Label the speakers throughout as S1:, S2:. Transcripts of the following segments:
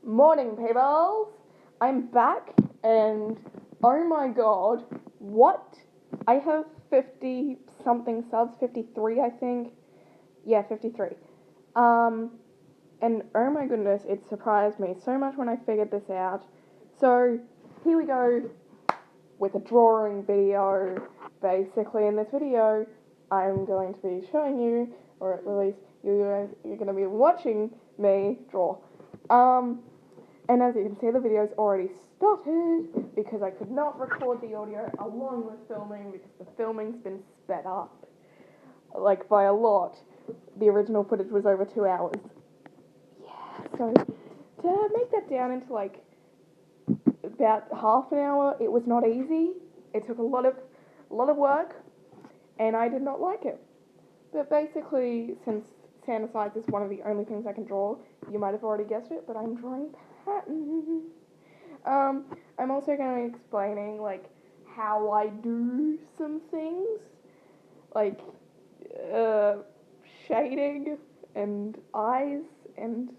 S1: Morning, peoples! I'm back, and oh my god, what? I have 50 something subs, 53, I think. Yeah, 53. And oh my goodness, it surprised me so much when I figured this out. So, here we go with a drawing video. Basically, in this video, I'm going to be showing you, or at least you're going to be watching me draw. And as you can see, the video's already started because I could not record the audio along with filming because the filming's been sped up, like, by a lot. The original footage was over 2 hours. Yeah, so to make that down into, like, about half an hour, it was not easy. It took a lot of work, and I did not like it. But basically, since Santa Sides is one of the only things I can draw, you might have already guessed it, but I'm drawing patterns. I'm also going to be explaining, like, how I do some things, like, shading, and eyes, and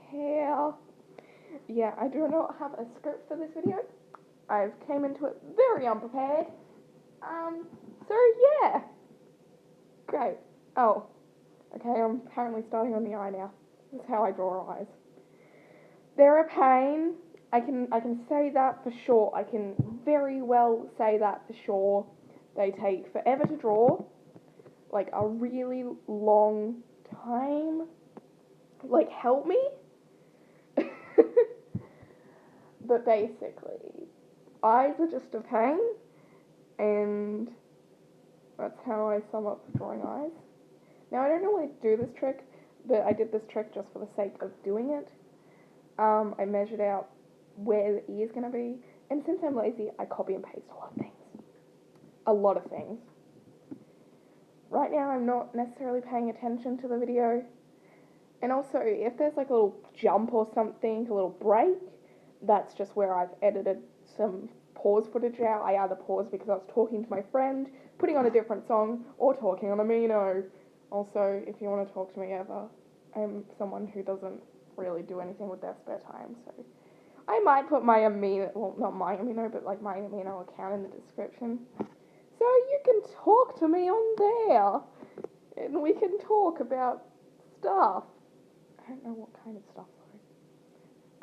S1: hair. Yeah, I do not have a script for this video. I've came into it very unprepared. So yeah. Great. Oh, okay, I'm apparently starting on the eye now. This is how I draw eyes. They're a pain. I can say that for sure. I can very well say that for sure. They take forever to draw. Like, a really long time. Like, help me? But basically, eyes are just a pain, and that's how I sum up drawing eyes. Now, I don't normally do this trick, but I did this trick just for the sake of doing it. I measured out where the ear's going to be, and since I'm lazy, I copy and paste a lot of things. A lot of things. Right now, I'm not necessarily paying attention to the video, and also, if there's like a little jump or something, a little break, that's just where I've edited some pause footage out. I either paused because I was talking to my friend, putting on a different song, or talking on Amino. Also, if you want to talk to me ever, I'm someone who doesn't really do anything with their spare time, so I might put my Amino, well, not my Amino, but like my Amino account in the description. So you can talk to me on there, and we can talk about stuff. I don't know what kind of stuff, though.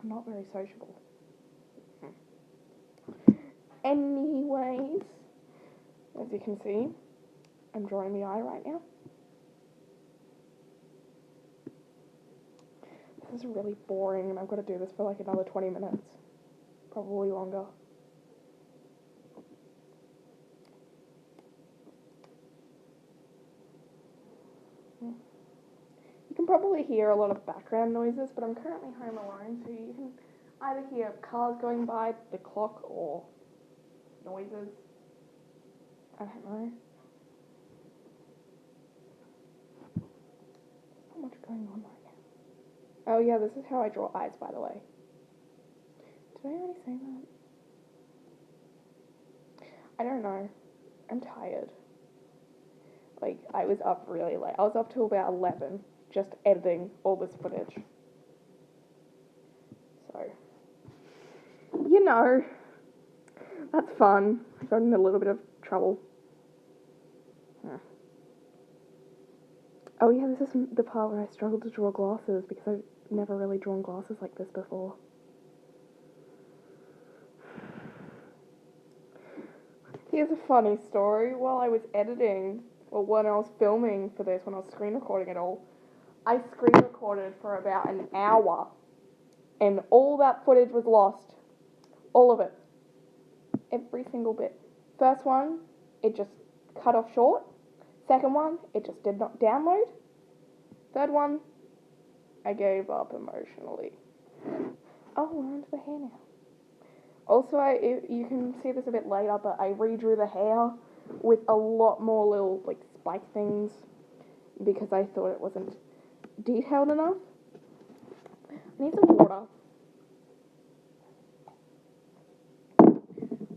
S1: I'm not very sociable. Anyways, as you can see, I'm drawing the eye right now. This is really boring, and I've got to do this for like another 20 minutes. Probably longer. You can probably hear a lot of background noises, but I'm currently home alone, so you can either hear cars going by, the clock, or noises. I don't know. There's not much going on right now. Oh yeah, this is how I draw eyes, by the way. Did I already say that? I don't know. I'm tired. Like, I was up really late. I was up till about 11, just editing all this footage. So, you know, that's fun. I got in a little bit of trouble. Oh yeah, this is the part where I struggled to draw glasses because I've never really drawn glasses like this before. Here's a funny story. While I was editing, or when I was filming for this, when I was screen recording it all, I screen recorded for about an hour, and all that footage was lost. All of it. Every single bit. First one, it just cut off short. Second one, it just did not download. Third one, I gave up emotionally. Oh, we're onto the hair now. Also, you can see this a bit later, but I redrew the hair with a lot more little, like, spike things because I thought it wasn't detailed enough. I need some water.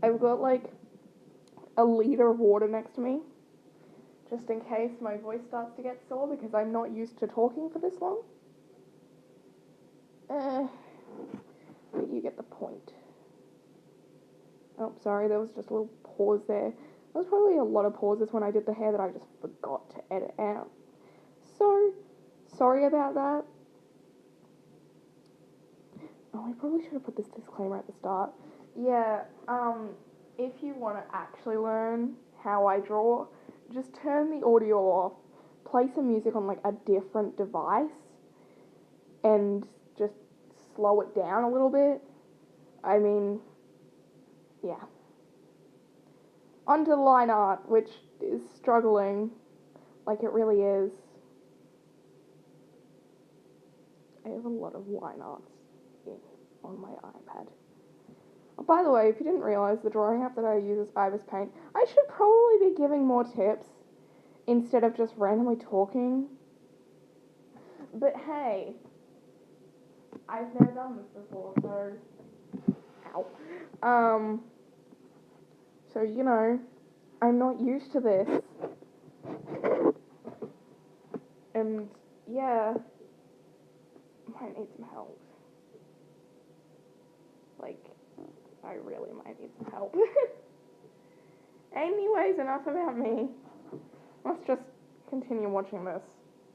S1: I've got, like, a liter of water next to me, just in case my voice starts to get sore because I'm not used to talking for this long. sorry, there was just a little pause there. There was probably a lot of pauses when I did the hair that I just forgot to edit out. So, sorry about that. Oh, I probably should have put this disclaimer at the start. Yeah, if you want to actually learn how I draw, just turn the audio off, play some music on like a different device, and just slow it down a little bit. I mean, yeah. Onto the line art, which is struggling, like it really is. I have a lot of line arts on my iPad. Oh, by the way, if you didn't realise, the drawing app that I use is Ibis Paint. I should probably be giving more tips instead of just randomly talking. But hey, I've never done this before, so ow. So, you know, I'm not used to this. And, yeah, might need some help. Like, I really might need some help. Anyways, enough about me. Let's just continue watching this.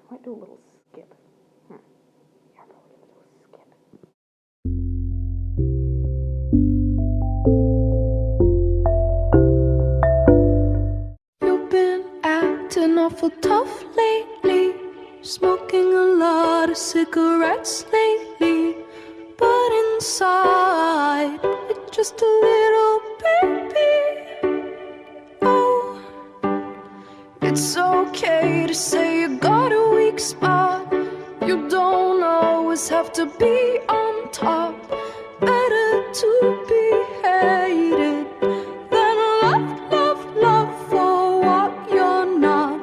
S1: I might do a little skip. Yeah, I'm probably gonna do a skip.
S2: You've been acting awful tough lately, smoking a lot of cigarettes lately, but inside it's just a little baby. Oh, it's okay to say you got a weak spot. You don't always have to be on top. Better to be hated than love for what you're not.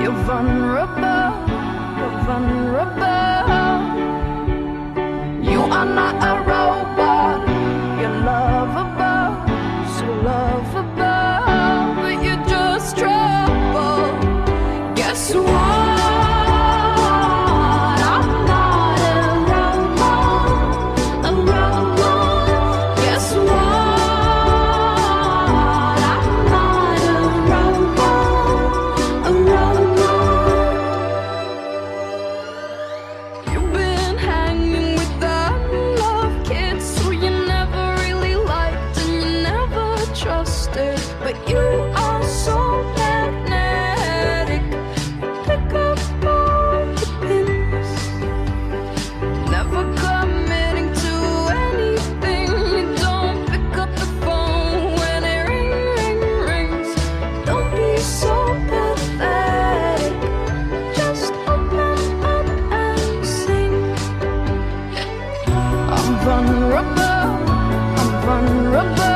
S2: You're vulnerable, you're vulnerable. You are not a robot. You're lovable, so lovable, but you're just trouble. Guess what? But you are so magnetic. Pick up all the pins. Never committing to anything. You don't pick up the phone when it rings. Don't be so pathetic. Just open up and sing. I'm vulnerable. I'm vulnerable.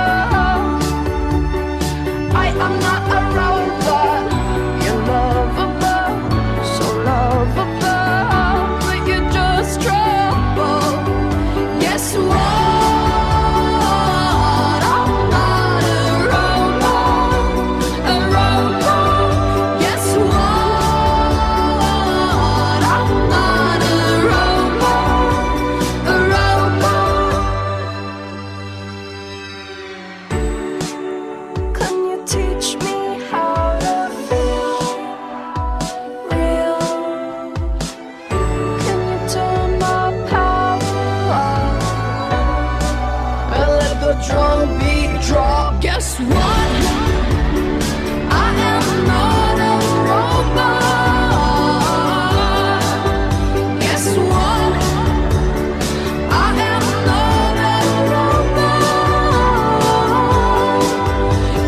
S2: I'm not a robot. You're lovable, so lovable, but you're just trouble. Guess what? I'm not a robot, a robot. Guess what? I'm not a robot, a robot. Can you teach me how to feel real? Can you turn my power off? And let the drum beat drop. Guess what? I am not a robot. Guess what? I am not a robot.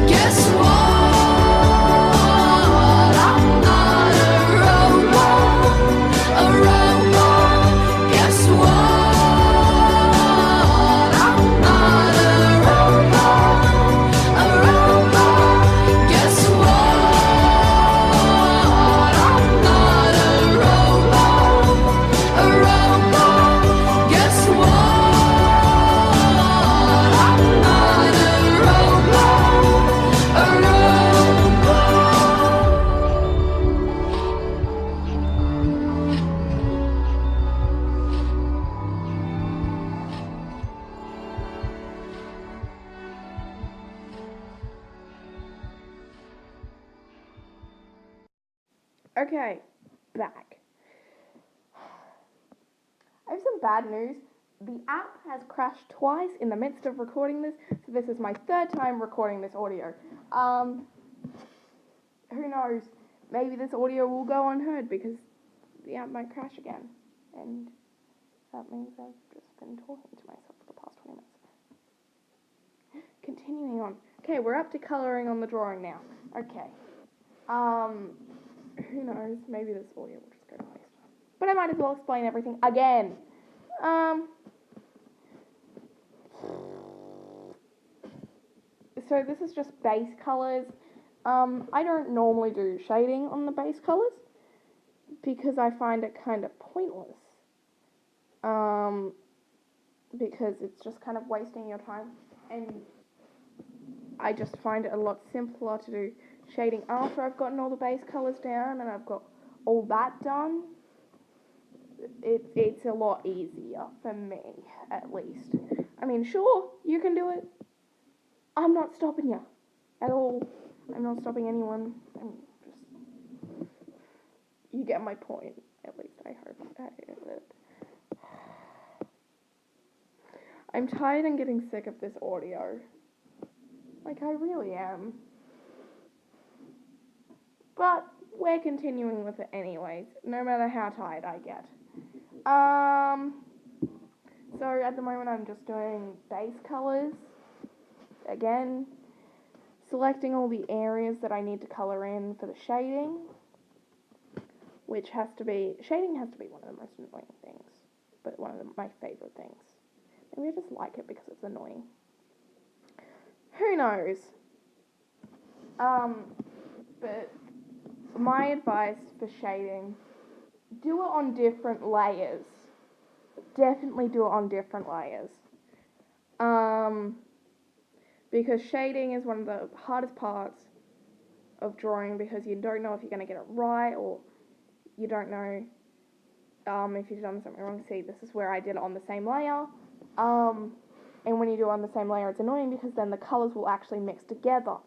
S2: Guess what? I'm not a robot, a robot. Guess what? I'm not a robot, a robot.
S1: Okay, back. I have some bad news. The app has crashed twice in the midst of recording this, so this is my third time recording this audio. Who knows? Maybe this audio will go unheard because the app might crash again. And that means I've just been talking to myself for the past 20 minutes. Continuing on. Okay, we're up to colouring on the drawing now. Okay. Who knows? Maybe this audio will just go to waste. But I might as well explain everything again. So this is just base colours. I don't normally do shading on the base colours because I find it kind of pointless. Because it's just kind of wasting your time, and I just find it a lot simpler to do shading after I've gotten all the base colours down and I've got all that done. It's a lot easier for me, at least. I mean, sure, you can do it. I'm not stopping you at all. I'm not stopping anyone. I'm just... You get my point, at least I hope. I'm tired and getting sick of this audio. Like, I really am. But we're continuing with it anyways, no matter how tired I get. So at the moment I'm just doing base colours. Again, selecting all the areas that I need to colour in for the shading. Shading has to be one of the most annoying things, but one of my favourite things. Maybe I just like it because it's annoying. Who knows? But my advice for shading, do it on different layers. Definitely do it on different layers. Because shading is one of the hardest parts of drawing because you don't know if you're going to get it right, or you don't know if you've done something wrong. See, this is where I did it on the same layer. And when you do it on the same layer, it's annoying because then the colours will actually mix together.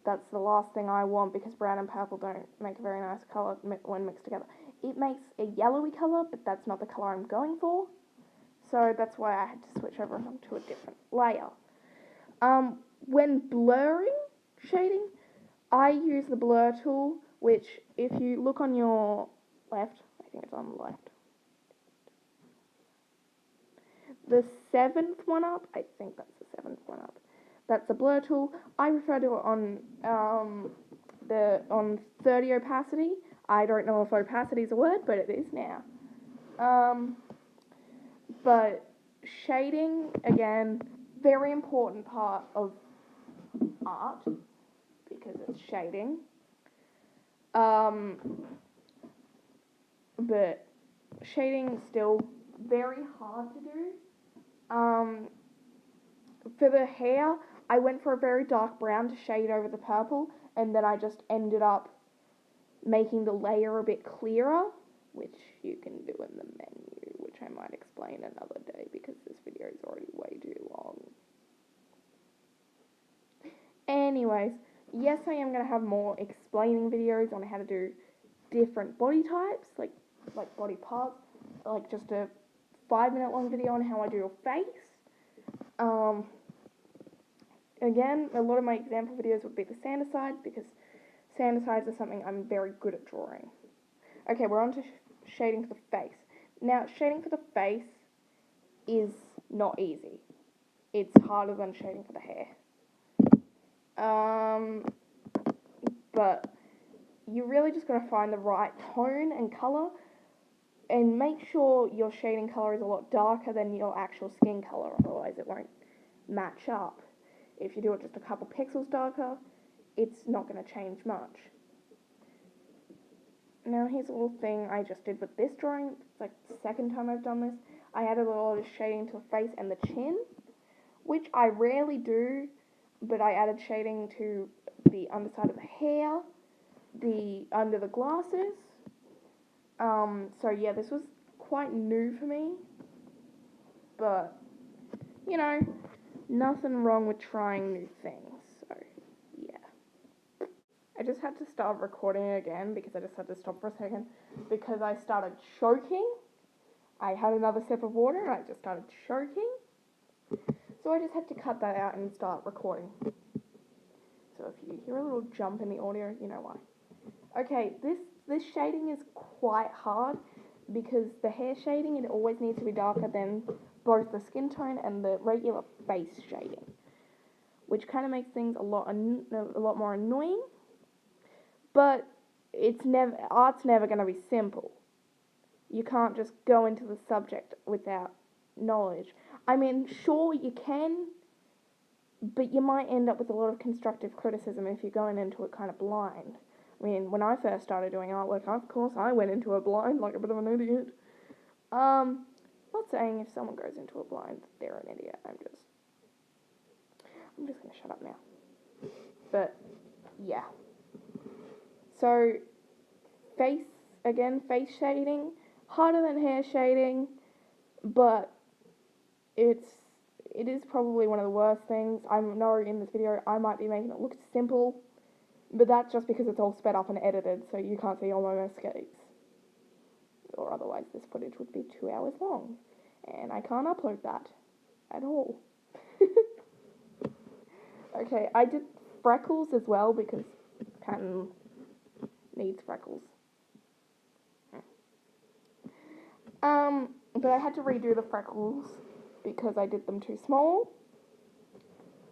S1: That's the last thing I want because brown and purple don't make a very nice colour when mixed together. It makes a yellowy colour, but that's not the colour I'm going for. So that's why I had to switch over to a different layer. When blurring shading, I use the blur tool, which if you look on your left, I think it's on the left. The 7th one up, I think that's the 7th one up. That's the blur tool. I prefer to do it on 30 opacity. I don't know if opacity is a word, but it is now. But shading, again, very important part of art because it's shading. But shading still very hard to do. For the hair, I went for a very dark brown to shade over the purple, and then I just ended up making the layer a bit clearer, which you can do in the menu, which I might explain another day because this video is already way too long. Anyways, yes, I am going to have more explaining videos on how to do different body types, like body parts, like just a 5-minute long video on how I do a face. Again, a lot of my example videos would be the Sandicides because Sandicides are something I'm very good at drawing. Okay, we're on to shading for the face. Now, shading for the face is not easy. It's harder than shading for the hair. But you really just got to find the right tone and colour and make sure your shading colour is a lot darker than your actual skin colour, otherwise it won't match up. If you do it just a couple pixels darker, it's not going to change much. Now here's a little thing I just did with this drawing. It's like the second time I've done this. I added a lot of shading to the face and the chin, which I rarely do, but I added shading to the underside of the hair, under the glasses. So yeah, this was quite new for me, but, you know, nothing wrong with trying new things, so, yeah. I just had to start recording again because I just had to stop for a second because I started choking. I had another sip of water and I just started choking. So I just had to cut that out and start recording. So if you hear a little jump in the audio, you know why. Okay, this shading is quite hard because the hair shading, it always needs to be darker than both the skin tone and the regular face shading, which kind of makes things a lot more annoying. But art's never going to be simple. You can't just go into the subject without knowledge. I mean, sure you can, but you might end up with a lot of constructive criticism if you're going into it kind of blind. I mean, when I first started doing artwork, of course I went into it blind like a bit of an idiot. Not saying if someone goes into it blind, they're an idiot. I'm just gonna shut up now. But, yeah. So, face shading, harder than hair shading, but it is probably one of the worst things. I know in this video I might be making it look simple, but that's just because it's all sped up and edited, so you can't see all my mistakes. Or otherwise this footage would be 2 hours long, and I can't upload that at all. Okay, I did freckles as well because Patton needs freckles. But I had to redo the freckles because I did them too small,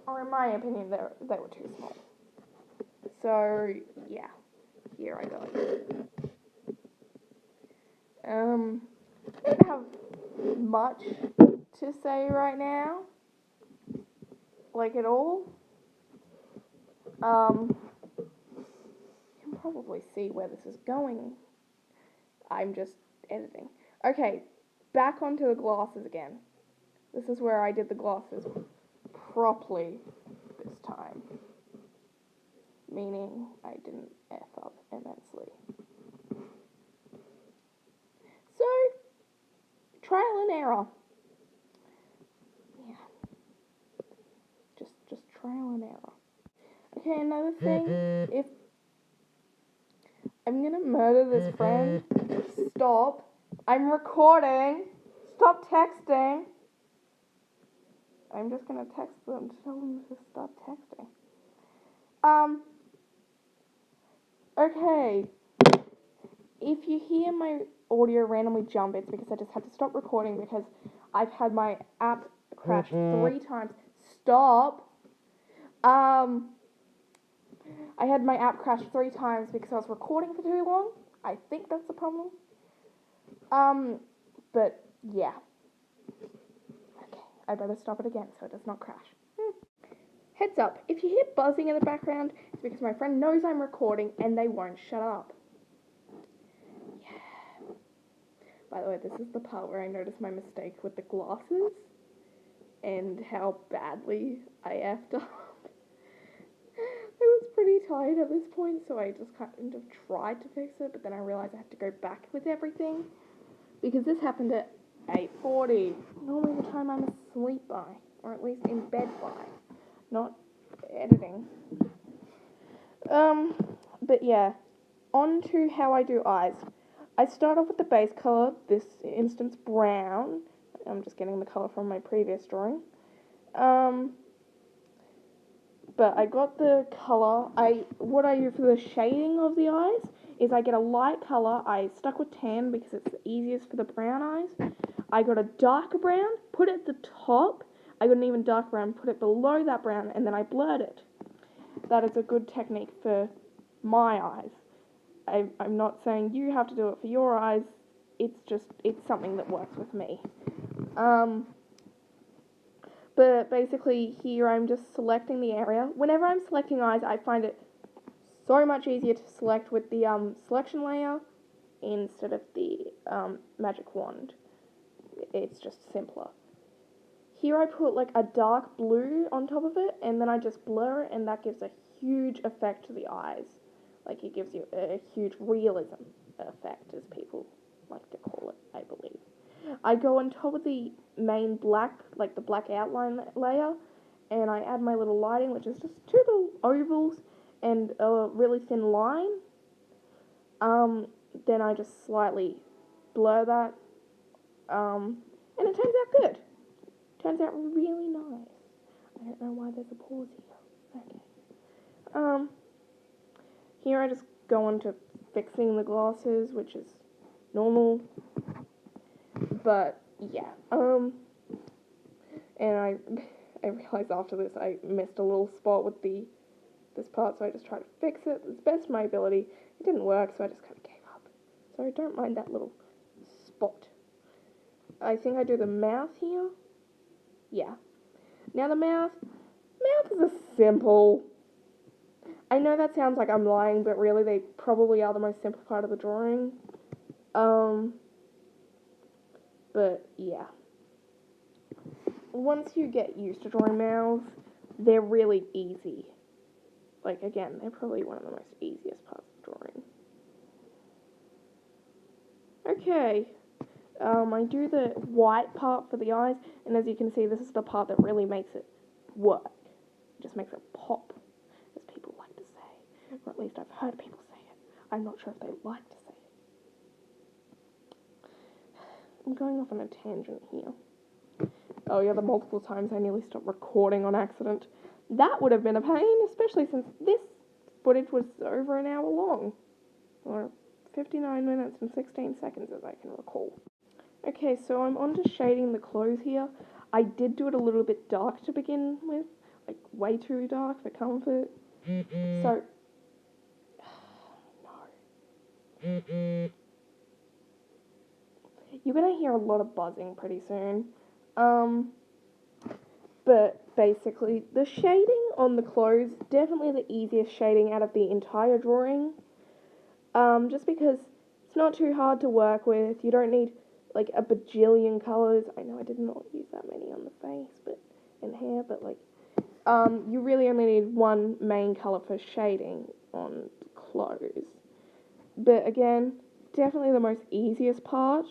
S1: or in my opinion, they were too small. So yeah, here I go. I don't have much to say right now, like at all. You can probably see where this is going. I'm just editing. Okay, back onto the glasses again. This is where I did the glasses properly this time. Meaning I didn't F up immensely. So, trial and error. Yeah. Just trial and error. Okay, another thing, if I'm gonna murder this friend, stop. I'm recording. Stop texting. I'm just gonna text them to tell them to stop texting. Okay. If you hear my audio randomly jump, it's because I just had to stop recording because I've had my app crash 3 times. Stop. I had my app crash 3 times because I was recording for too long. I think that's the problem. But yeah. Okay, I better stop it again so it does not crash. Heads up, if you hear buzzing in the background, it's because my friend knows I'm recording and they won't shut up. Yeah. By the way, this is the part where I noticed my mistake with the glasses and how badly I effed up. I was pretty tired at this point, so I just kind of tried to fix it, but then I realized I had to go back with everything because this happened at 8:40, normally the time I'm asleep by, or at least in bed by, not editing. But yeah, on to how I do eyes. I start off with the base color, this instance brown. I'm just getting the color from my previous drawing. But I got the color. What I do for the shading of the eyes is I get a light color. I stuck with tan because it's the easiest for the brown eyes. I got a darker brown, put it at the top. I got an even darker brown, put it below that brown, and then I blurred it. That is a good technique for my eyes. I'm not saying you have to do it for your eyes. It's something that works with me. But basically here I'm just selecting the area. Whenever I'm selecting eyes, I find it so much easier to select with the selection layer instead of the magic wand. It's just simpler. Here I put like a dark blue on top of it, and then I just blur it, and that gives a huge effect to the eyes. Like it gives you a huge realism effect, as people like to call it, I believe. I go on top of the main black, like the black outline layer, and I add my little lighting, which is just 2 little ovals, and a really thin line, then I just slightly blur that, and it turns out good. Turns out really nice. I don't know why there's a pause here. Okay. Here I just go on to fixing the glasses, which is normal. But yeah. And I realized after this I missed a little spot with this part, so I just tried to fix it as best of my ability. It didn't work, so I just kind of gave up. So I don't mind that little spot. I think I do the mouth here. Yeah. Now the mouth is a simple. I know that sounds like I'm lying, but really they probably are the most simple part of the drawing. But yeah. Once you get used to drawing mouths, they're really easy. Like, again, they're probably one of the most easiest parts of drawing. Okay. I do the white part for the eyes, and as you can see, this is the part that really makes it work. It just makes it pop, as people like to say. Or at least I've heard people say it. I'm not sure if they like to say it. I'm going off on a tangent here. Oh yeah, the multiple times I nearly stopped recording on accident. That would have been a pain, especially since this footage was over an hour long. Or 59 minutes and 16 seconds as I can recall. Okay, so I'm on to shading the clothes here. I did do it a little bit dark to begin with. Like, way too dark for comfort. So... no. You're gonna hear a lot of buzzing pretty soon. But basically, the shading on the clothes, definitely the easiest shading out of the entire drawing. Just because it's not too hard to work with. You don't need, like, a bajillion colours. I know I did not use that many on the face and hair, but, like, you really only need one main colour for shading on clothes. But again, definitely the most easiest part.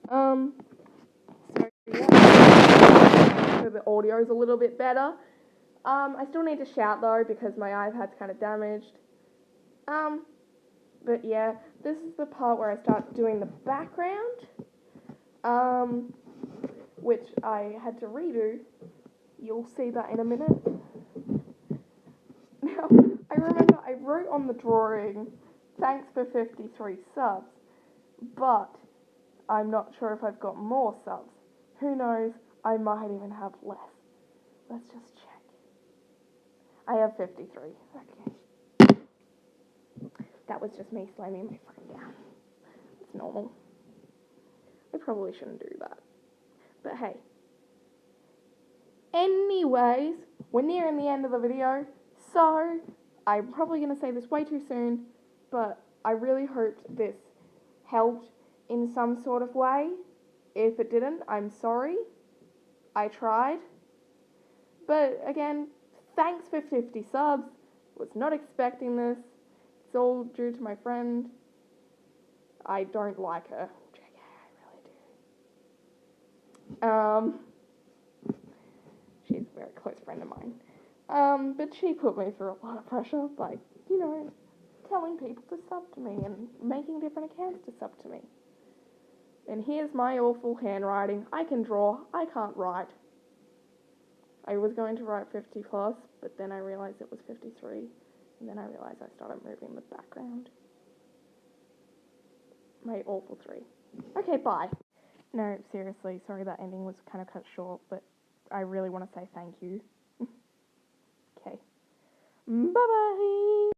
S1: So yeah, so the audio is a little bit better. I still need to shout though because my iPad's kind of damaged. But yeah, this is the part where I start doing the background, which I had to redo. You'll see that in a minute. Now, I remember I wrote on the drawing, thanks for 53 subs, but I'm not sure if I've got more subs. Who knows, I might even have less. Let's just check. I have 53. Okay. That was just me slamming my phone down. It's normal. I probably shouldn't do that. But hey. Anyways, we're nearing the end of the video, so I'm probably going to say this way too soon, but I really hoped this helped in some sort of way. If it didn't, I'm sorry. I tried. But again, thanks for 50 subs. Was not expecting this. It's all due to my friend. I don't like her. I really do. She's a very close friend of mine. But she put me through a lot of pressure, like, telling people to sub to me and making different accounts to sub to me. And here's my awful handwriting. I can draw, I can't write. I was going to write 50 plus, but then I realized it was 53. And then I realized I started moving the background. My awful 3. Okay, bye. No, seriously, sorry that ending was kind of cut short, but I really want to say thank you. Okay. Bye-bye!